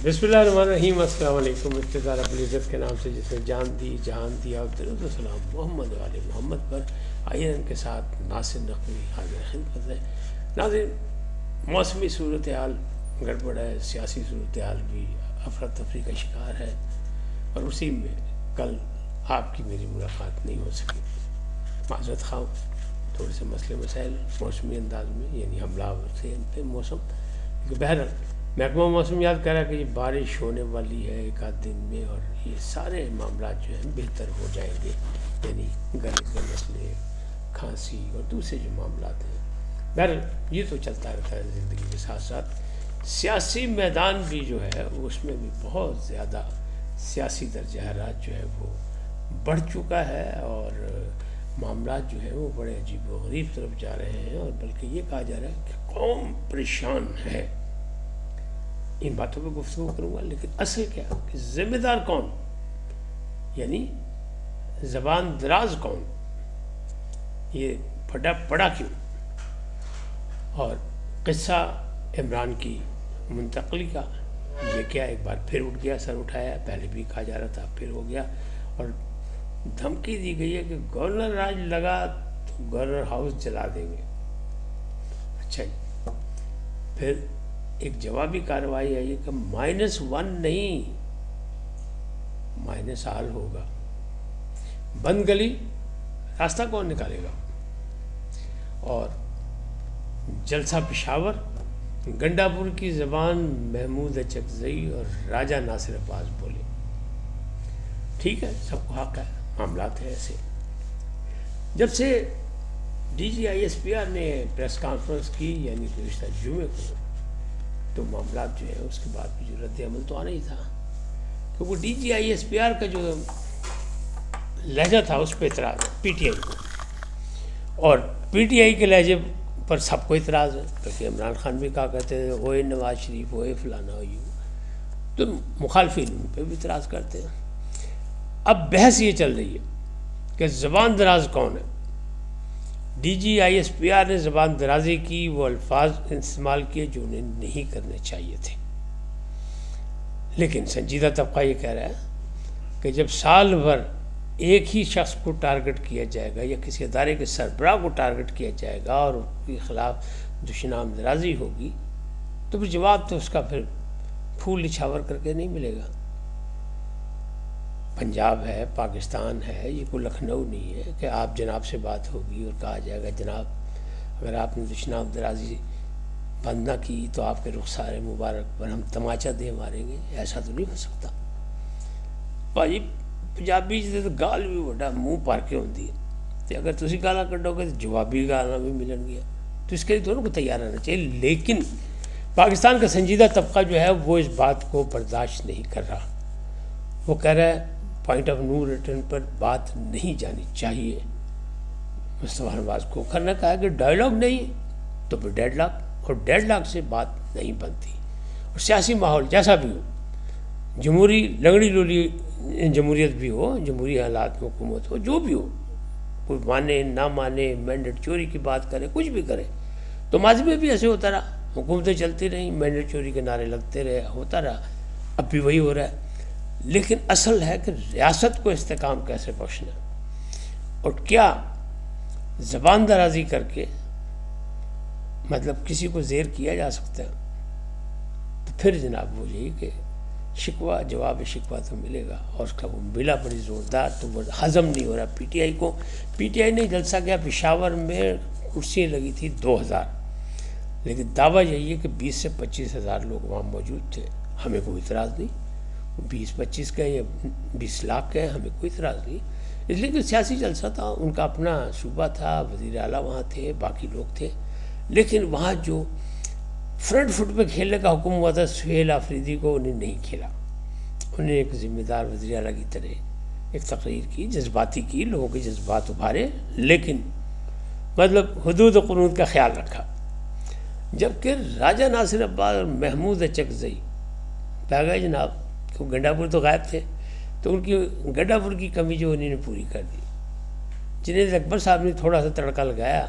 بسم اللہ الرحمن الرحیم، السلام علیکم۔ ابتدا رب العزت کے نام سے جس نے جان دی جہان دیا، اور درود و سلام محمد والے محمد پر۔ آئیے ان کے ساتھ ناصر نقوی حاضر خدمت ہے۔ ناظرین، موسمی صورتحال گڑبڑ ہے، سیاسی صورتحال بھی افراتفری کا شکار ہے، اور اسی میں کل آپ کی میری ملاقات نہیں ہو سکی۔ معذرت خواہ، تھوڑے سے مسئلے مسائل موسمی انداز میں، یعنی حملہ آور تھے ان پہ موسم۔ بہرحال محکمہ موسم یاد کر رہا کہ یہ بارش ہونے والی ہے ایک آدھ دن میں، اور یہ سارے معاملات جو ہیں بہتر ہو جائیں گے، یعنی گلے کے مسئلے، کھانسی اور دوسرے جو معاملات ہیں۔ بہرحال یہ تو چلتا رہتا ہے زندگی کے ساتھ ساتھ۔ سیاسی میدان بھی جو ہے اس میں بھی بہت زیادہ سیاسی درجہ حرارت جو ہے وہ بڑھ چکا ہے، اور معاملات جو ہیں وہ بڑے عجیب و غریب طرف جا رہے ہیں، اور بلکہ یہ کہا جا رہا ہے کہ قوم پریشان ہے۔ ان باتوں پہ گفتگو کروں گا، لیکن اصل کیا کہ ذمہ دار کون، یعنی زبان دراز کون، یہ پڑا کیوں، اور قصہ عمران کی منتقلی کا یہ کیا ایک بار پھر اٹھ گیا، سر اٹھایا، پہلے بھی کہا جا رہا تھا پھر ہو گیا، اور دھمکی دی گئی ہے کہ گورنر راج لگا تو گورنر ہاؤس جلا دیں گے۔ اچھا جی، پھر ایک جوابی کارروائی آئی ہے کہ -1 نہیں، -8 ہوگا۔ بند گلی راستہ کون نکالے گا؟ اور جلسہ پشاور، گنڈا پور کی زبان محمود اچکزئی اور راجہ ناصر عباس بولے۔ ٹھیک ہے، سب کو حق ہے، معاملات ہیں ایسے۔ جب سے D G I S P R نے پریس کانفرنس کی، یعنی گزشتہ جمعے کو، تو معاملات جو ہے اس کے بعد بھی جو رد عمل تو آنا ہی تھا، کیونکہ D G I S P R کا جو لہجہ تھا اس پہ اعتراض ہے پی ٹی آئی کو، اور پی ٹی آئی کے لہجے پر سب کو اعتراض ہے، کیونکہ عمران خان بھی کہا کرتے ہیں اوئے نواز شریف، اوئے فلانا، ہوئی، تو مخالفین ان پہ بھی اعتراض کرتے ہیں۔ اب بحث یہ چل رہی ہے کہ زبان دراز کون ہے۔ D G I S P R نے زبان درازی کی، وہ الفاظ استعمال کیے جو انہیں نہیں کرنے چاہیے تھے، لیکن سنجیدہ طبقہ یہ کہہ رہا ہے کہ جب سال بھر ایک ہی شخص کو ٹارگٹ کیا جائے گا، یا کسی ادارے کے سربراہ کو ٹارگٹ کیا جائے گا، اور اس کے خلاف دشنام درازی ہوگی، تو پھر جواب تو اس کا پھر پھول نچھاور کر کے نہیں ملے گا۔ پنجاب ہے، پاکستان ہے، یہ کوئی لکھنؤ نہیں ہے کہ آپ جناب سے بات ہوگی اور کہا جائے گا جناب اگر آپ نے دشنام درازی بند نہ کی تو آپ کے رخسار مبارک پر ہم تماچا دے ماریں گے۔ ایسا تو نہیں ہو سکتا۔ بھائی پنجابی تو گال بھی بڑا منہ پار کے ہوتی ہے، تو اگر تسی گالا کڈو گے تو جوابی گالا بھی ملن گیا، تو اس کے لیے دونوں کو تیار رہنا چاہیے۔ لیکن پاکستان کا سنجیدہ طبقہ جو ہے وہ اس بات کو برداشت نہیں کر رہا، وہ کہہ رہا ہے پوائنٹ آف نو ریٹرن پر بات نہیں جانی چاہیے۔ مصطفیٰ نواز کھوکھر نے کہا کہ ڈائلاگ نہیں تو پھر ڈیڈ لاک، اور ڈیڈ لاک سے بات نہیں بنتی۔ اور سیاسی ماحول جیسا بھی ہو، جمہوری لنگڑی لولی جمہوریت بھی ہو، جمہوری حالات میں حکومت ہو، جو بھی ہو، کوئی مانے نہ مانے، مینڈیٹ چوری کی بات کرے، کچھ بھی کرے، تو ماضی میں بھی ایسے ہوتا رہا، حکومتیں چلتی رہیں، مینڈیٹ چوری کے نعرے لگتے رہے، ہوتا رہا، اب بھی وہی ہو رہا ہے۔ لیکن اصل ہے کہ ریاست کو استحکام کیسے بخشنا، اور کیا زبان درازی کر کے مطلب کسی کو زیر کیا جا سکتا ہے؟ تو پھر جناب وہ یہی کہ شکوہ جواب شکوہ تو ملے گا، اور اس کا وہ ملا بڑی زوردار، تو وہ ہضم نہیں ہو رہا پی ٹی آئی کو۔ پی ٹی آئی نے جلسہ کیا پشاور میں، کرسیاں لگی تھی 2000، لیکن دعویٰ یہی ہے کہ 20 سے 25 ہزار لوگ وہاں موجود تھے۔ ہمیں کوئی اعتراض نہیں، 20-25 کا یا 20 لاکھ کا ہے، ہمیں کوئی اعتراض نہیں، اس لیے کہ سیاسی جلسہ تھا، ان کا اپنا صوبہ تھا، وزیر اعلیٰ وہاں تھے، باقی لوگ تھے۔ لیکن وہاں جو فرنٹ فٹ پہ کھیلنے کا حکم ہوا تھا سہیل آفریدی کو، انہیں نہیں کھیلا۔ انہیں ایک ذمہ دار وزیر اعلیٰ کی طرح ایک تقریر کی، جذباتی کی، لوگوں کے جذبات ابھارے، لیکن مطلب حدود و قنود کا خیال رکھا۔ جبکہ راجہ ناصر عباس اور محمود اچکزئی کہا گیا جناب کہ گنڈا پور تو غائب تھے، تو ان کی گنڈا پور کی کمی جو انہوں نے پوری کر دی۔ جنید اکبر صاحب نے تھوڑا سا تڑکا لگایا،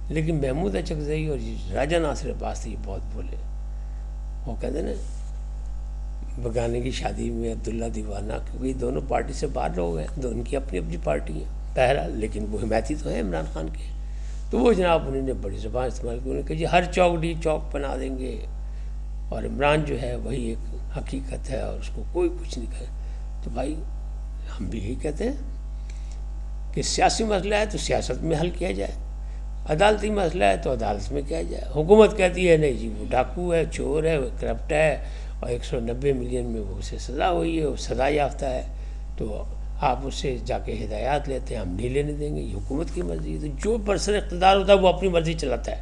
لیکن محمود اچکزئی اور راجہ ناصر عباس سے یہ بہت بولے، وہ کہتے ہیں نا بگانے کی شادی میں عبداللہ دیوانہ، کیونکہ دونوں پارٹی سے باہر لوگ ہیں، دونوں کی اپنی اپنی پارٹی ہیں بہرحال، لیکن وہ حمایتی تو ہیں عمران خان کے. تو وہ جناب انہوں نے بڑی زبان استعمال کی، انہوں نے کہا جی ہر چوک ڈی چوک بنا دیں گے، اور عمران جو ہے وہی ایک حقیقت ہے اور اس کو کوئی کچھ نہیں کرے. تو بھائی ہم بھی یہی کہتے ہیں کہ سیاسی مسئلہ ہے تو سیاست میں حل کیا جائے، عدالتی مسئلہ ہے تو عدالت میں کیا جائے. حکومت کہتی ہے نہیں جی وہ ڈاکو ہے، چور ہے، وہ کرپٹ ہے، اور 190 ملین میں وہ اسے سزا ہوئی ہے، وہ سزا یافتہ ہے، تو آپ اس سے جا کے ہدایات لیتے ہیں، ہم نہیں لینے دیں گے، یہ حکومت کی مرضی ہے. تو جو برسر اقتدار ہوتا ہے وہ اپنی مرضی چلاتا ہے،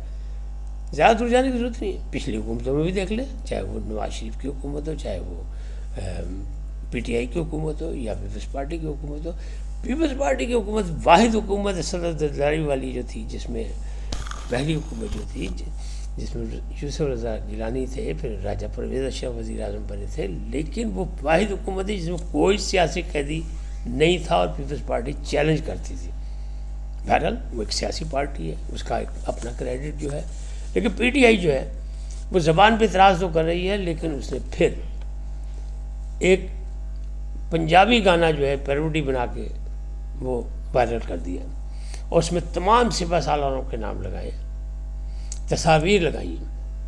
زیادہ دور جانے کی ضرورت نہیں ہے. پچھلی حکومتوں میں بھی دیکھ لیں، چاہے وہ نواز شریف کی حکومت ہو، چاہے وہ پی ٹی آئی کی حکومت ہو یا پیپلز پارٹی کی حکومت ہو. پیپلز پارٹی کی حکومت واحد حکومت صدر درداری والی جو تھی، جس میں پہلی حکومت جو تھی جس میں یوسف رضا گیلانی تھے، پھر راجہ پرویز اشرف وزیر اعظم بنے تھے، لیکن وہ واحد حکومت تھی جس میں کوئی سیاسی قیدی نہیں تھا اور پیپلز پارٹی چیلنج کرتی تھی. بہرحال وہ ایک سیاسی پارٹی ہے، اس کا ایک اپنا کریڈٹ جو ہے. لیکن پی ٹی آئی جو ہے وہ زبان پہ اعتراض تو کر رہی ہے، لیکن اس نے پھر ایک پنجابی گانا جو ہے پیروڈی بنا کے وہ وائرل کر دیا، اور اس میں تمام سپہ سالاروں کے نام لگائے، تصاویر لگائی.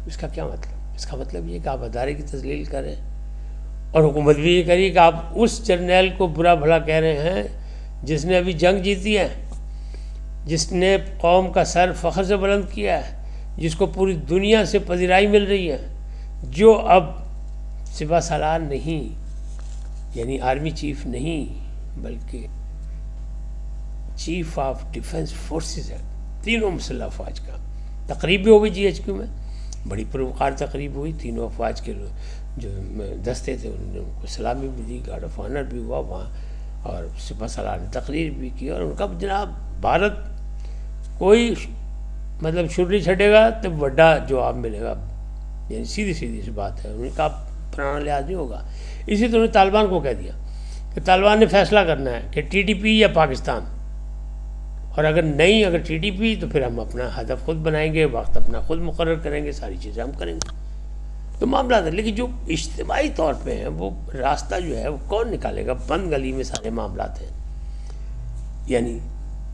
اس کا کیا مطلب؟ اس کا مطلب یہ کہ آپ ادارے کی تذلیل کر رہے ہیں، اور حکومت بھی یہ کری کہ آپ اس جرنیل کو برا بھلا کہہ رہے ہیں جس نے ابھی جنگ جیتی ہے، جس نے قوم کا سر فخر سے بلند کیا ہے، جس کو پوری دنیا سے پذیرائی مل رہی ہے، جو اب سپہ سالار نہیں، یعنی آرمی چیف نہیں، بلکہ چیف آف ڈیفنس فورسز ہے، تینوں مسلح افواج کا. تقریب بھی ہوئی جی ایچ کیو میں، بڑی پروقار تقریب ہوئی، تینوں افواج کے جو دستے تھے انہوں نے ان کو سلامی بھی دی، گارڈ آف آنر بھی ہوا وہاں، اور سپہ سالار نے تقریر بھی کی. اور ان کا جناب بھارت کوئی مطلب چھری چھٹے گا تو بڑا جواب ملے گا، یعنی سیدھی سی بات ہے. انہوں نے کہا پرانا لحاظ نہیں ہوگا. اسی طرح انہوں نے طالبان کو کہہ دیا کہ طالبان نے فیصلہ کرنا ہے کہ ٹی ٹی پی یا پاکستان، اور اگر نہیں، اگر ٹی ٹی پی تو پھر ہم اپنا ہدف خود بنائیں گے، وقت اپنا خود مقرر کریں گے، ساری چیزیں ہم کریں گے. تو معاملات ہیں، لیکن جو اجتماعی طور پہ ہیں وہ راستہ جو ہے وہ کون نکالے گا؟ بند گلی میں سارے معاملات ہیں، یعنی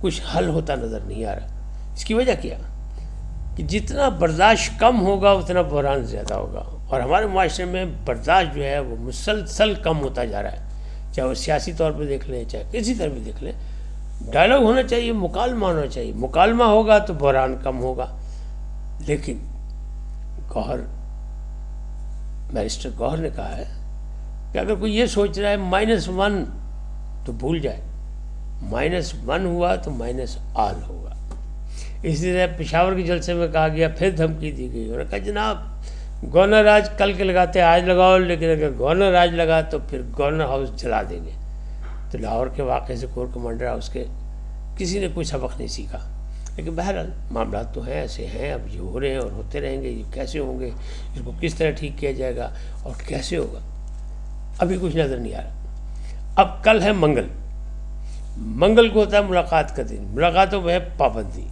کچھ حل ہوتا نظر نہیں آ رہا. اس کی وجہ کیا؟ کہ جتنا برداشت کم ہوگا اتنا بحران زیادہ ہوگا، اور ہمارے معاشرے میں برداشت جو ہے وہ مسلسل کم ہوتا جا رہا ہے. چاہے وہ سیاسی طور پہ دیکھ لیں، چاہے کسی طرح بھی دیکھ لیں، ڈائلاگ ہونا چاہیے، مکالمہ ہونا چاہیے. مکالمہ ہوگا تو بحران کم ہوگا. لیکن بیرسٹر گوہر نے کہا ہے کہ اگر کوئی یہ سوچ رہا ہے -1 تو بھول جائے، -1 ہوا تو -آل ہوگا. اسی طرح پشاور کے جلسے میں کہا گیا، پھر دھمکی دی گئی، انہوں نے کہا جناب گورنر راج کل کے لگاتے آج لگاؤ، لیکن اگر گورنر راج لگا تو پھر گورنر ہاؤس جلا دیں گے. تو لاہور کے واقعے سے کور کمانڈر ہاؤس کے کسی نے کوئی سبق نہیں سیکھا. لیکن بہرحال معاملات تو ہیں، ایسے ہیں، اب یہ ہو رہے ہیں اور ہوتے رہیں گے. یہ کیسے ہوں گے، اس کو کس طرح ٹھیک کیا جائے گا اور کیسے ہوگا، ابھی کچھ نظر نہیں آ رہا. اب کل ہے منگل کو ہوتا ہے ملاقات کا دن. ملاقاتوں میں ہے پابندی.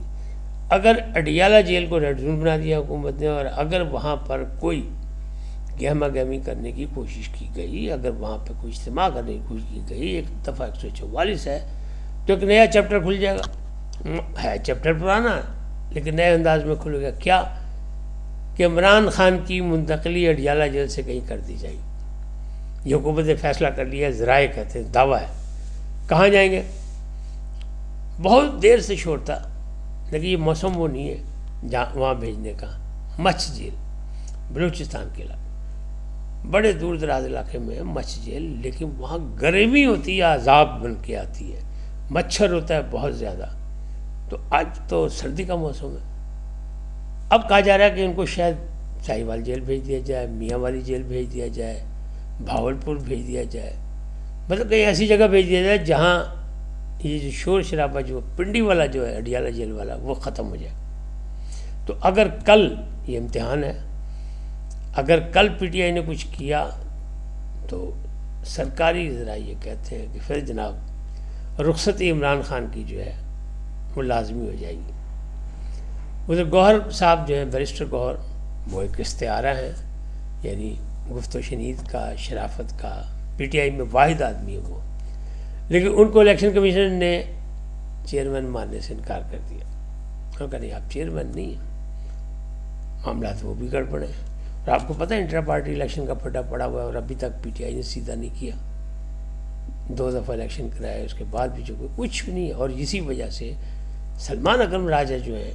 اگر اڈیالہ جیل کو ریڈ زون بنا دیا حکومت نے، اور اگر وہاں پر کوئی گہما گہمی کرنے کی کوشش کی گئی، اگر وہاں پہ کوئی اجتماع کرنے کی کوشش کی گئی، ایک دفعہ 144 ہے تو ایک نیا چیپٹر کھل جائے گا. ہے چیپٹر پرانا لیکن نئے انداز میں کھلے گا. کیا کہ عمران خان کی منتقلی اڈیالہ جیل سے کہیں کر دی جائے گی. یہ حکومت نے فیصلہ کر لیا ہے، ذرائع کہتے ہیں، دعویٰ ہے. کہاں جائیں گے؟ بہت دیر سے شور تھا، لیکن یہ موسم وہ نہیں ہے جہاں وہاں بھیجنے کا. مچھ جیل بلوچستان کے علاقے، بڑے دور دراز علاقے میں ہے مچھ جیل، لیکن وہاں گرمی ہوتی ہے، عذاب بن کے آتی ہے، مچھر ہوتا ہے بہت زیادہ. تو آج تو سردی کا موسم ہے. اب کہا جا رہا ہے کہ ان کو شاید ساہیوال جیل بھیج دیا جائے، میاں والی جیل بھیج دیا جائے، بھاولپور بھیج دیا جائے، مطلب کہیں ایسی جگہ بھیج دیا جائے جہاں یہ جو شور شرابہ جو پنڈی والا جو ہے اڈیالہ جیل والا وہ ختم ہو جائے. تو اگر کل یہ امتحان ہے، اگر کل پی ٹی آئی نے کچھ کیا تو سرکاری ذرائع یہ کہتے ہیں کہ پھر جناب رخصتی عمران خان کی جو ہے وہ لازمی ہو جائے گی. ادھر گوہر صاحب جو ہیں بیرسٹر گوہر، وہ ایک استعارہ ہیں، یعنی گفت و شنید کا، شرافت کا، پی ٹی آئی میں واحد آدمی ہے وہ، لیکن ان کو الیکشن کمیشن نے چیئرمین ماننے سے انکار کر دیا. انہوں نے کہا نہیں آپ چیئرمین نہیں ہیں، معاملات وہ بھی گڑبڑ ہیں. اور آپ کو پتہ ہے انٹرا پارٹی الیکشن کا پھٹا پڑا ہوا ہے اور ابھی تک پی ٹی آئی نے سیدھا نہیں کیا. 2 دفعہ الیکشن کرائے، اس کے بعد بھی جو کچھ بھی نہیں ہے. اور اسی وجہ سے سلمان اکرم راجہ جو ہیں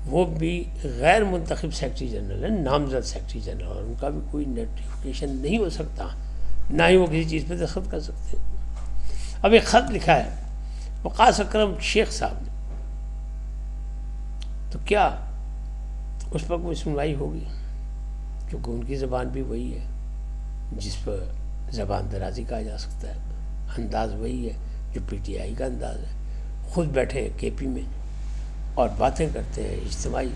وہ بھی غیر منتخب سیکرٹری جنرل ہیں، نامزد سیکرٹری جنرل، اور ان کا بھی کوئی نوٹیفیکیشن نہیں ہو سکتا، نہ ہی وہ کسی چیز پہ دستخط کر سکتے. اب ایک خط لکھا ہے وقاص اکرم شیخ صاحب نے، تو کیا اس پر کوئی سنوائی ہوگی؟ کیونکہ ان کی زبان بھی وہی ہے جس پر زبان درازی کہا جا سکتا ہے، انداز وہی ہے جو پی ٹی آئی کا انداز ہے. خود بیٹھے ہیں کے پی میں اور باتیں کرتے ہیں اجتماعی.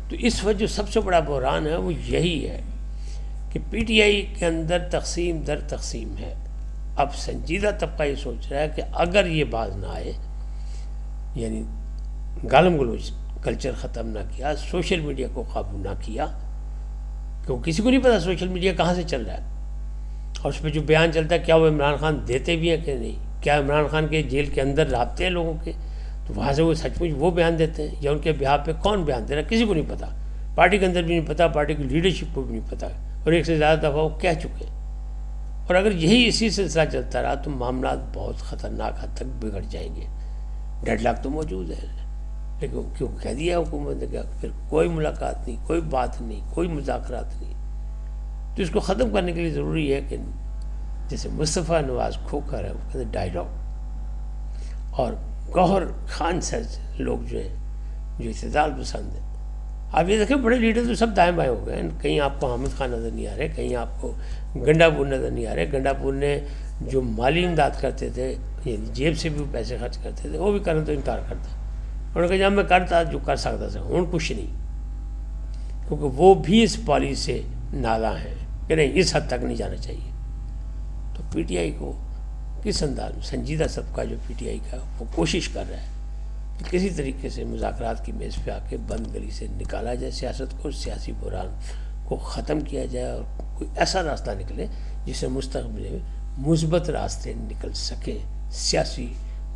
تو اس وقت جو سب سے بڑا بحران ہے وہ یہی ہے کہ پی ٹی آئی کے اندر تقسیم در تقسیم ہے. اب سنجیدہ طبقہ یہ سوچ رہا ہے کہ اگر یہ باز نہ آئے، یعنی گالم گلوچ کلچر ختم نہ کیا، سوشل میڈیا کو قابو نہ کیا، کیونکہ کسی کو نہیں پتا سوشل میڈیا کہاں سے چل رہا ہے، اور اس پہ جو بیان چلتا ہے کیا وہ عمران خان دیتے بھی ہیں کہ نہیں، کیا عمران خان کے جیل کے اندر رابطے ہیں لوگوں کے، تو وہاں سے وہ سچ مچ وہ بیان دیتے ہیں یا ان کے بہاف پہ کون بیان دے رہا ہے کسی کو نہیں پتا. پارٹی کے اندر بھی نہیں پتا، پارٹی کی لیڈرشپ کو بھی نہیں پتا، اور ایک سے زیادہ دفعہ وہ کہہ چکے. اور اگر یہی اسی سلسلہ چلتا رہا تو معاملات بہت خطرناک حد تک بگڑ جائیں گے. ڈیڈ لاک تو موجود ہے، لیکن کیوں کہہ دیا حکومت نے کہ پھر کوئی ملاقات نہیں، کوئی بات نہیں، کوئی مذاکرات نہیں. تو اس کو ختم کرنے کے لیے ضروری ہے کہ جیسے مصطفیٰ نواز کھوکھر ہے، وہ کہتے ہیں ڈائلاگ، اور گوہر خان سرز لوگ جو ہیں جو استدلال پسند ہیں. آپ یہ دیکھیں بڑے لیڈر تو سب دائیں بائیں ہو گئے ہیں. کہیں آپ کو حامد خان نظر نہیں آ رہے، کہیں آپ کو گنڈا پور نظر نہیں آ رہے. گنڈا پور نے جو مالی امداد کرتے تھے، یعنی جیب سے بھی پیسے خرچ کرتے تھے، وہ بھی کرنے تو انکار کرتا. انہوں نے کہا جب میں کرتا جو کر سکتا تھا، ہوں کچھ نہیں، کیونکہ وہ بھی اس پالیسی سے نالاں ہیں کہ نہیں اس حد تک نہیں جانا چاہیے. تو پی ٹی آئی کو کس انداز میں سنجیدہ طبقہ جو پی ٹی آئی کا وہ کوشش کر رہا ہے کہ کسی طریقے سے مذاکرات کی میز پہ آ کے بند گلی سے نکالا جائے سیاست کو، سیاسی بحران کو ختم کیا جائے اور کوئی ایسا راستہ نکلے جس سے مستقبل میں مثبت راستے نکل سکیں، سیاسی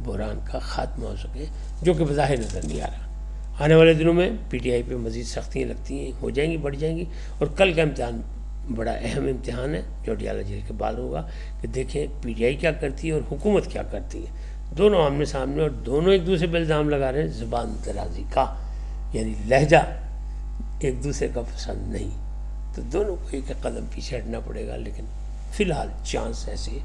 بحران کا خاتمہ ہو سکے، جو کہ بظاہر نظر نہیں آ رہا. آنے والے دنوں میں پی ٹی آئی پہ مزید سختیاں لگتی ہیں، ہو جائیں گی، بڑھ جائیں گی. اور کل کا امتحان بڑا اہم امتحان ہے جو ڈیالہ جیل کے بعد ہوگا کہ دیکھیں پی ٹی آئی کیا کرتی ہے اور حکومت کیا کرتی ہے. دونوں آمنے سامنے، اور دونوں ایک دوسرے پہ الزام لگا رہے ہیں زبان درازی کا، یعنی لہجہ ایک دوسرے کا پسند نہیں. تو دونوں کو ایک قدم پیچھے ہٹنا پڑے گا، لیکن فی الحال چانس ایسے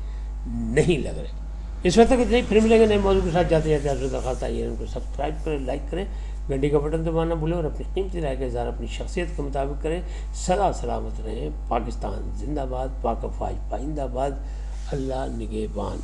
نہیں لگ رہے. اس وقت تک اتنے ہی، پھر ملیں گے نئے موضوع کے ساتھ. جاتے جاتے آپ سے درخواست آئی ہے ان کو سبسکرائب کریں، لائک کریں، گھنٹی کا بٹن دبانا بھولیں، اور اپنی قیمتی رائے کا اظہار اپنی شخصیت کے مطابق کریں. سدا سلامت رہیں. پاکستان زندہ باد، پاک افواج پائندہ باد. اللہ نگہبان.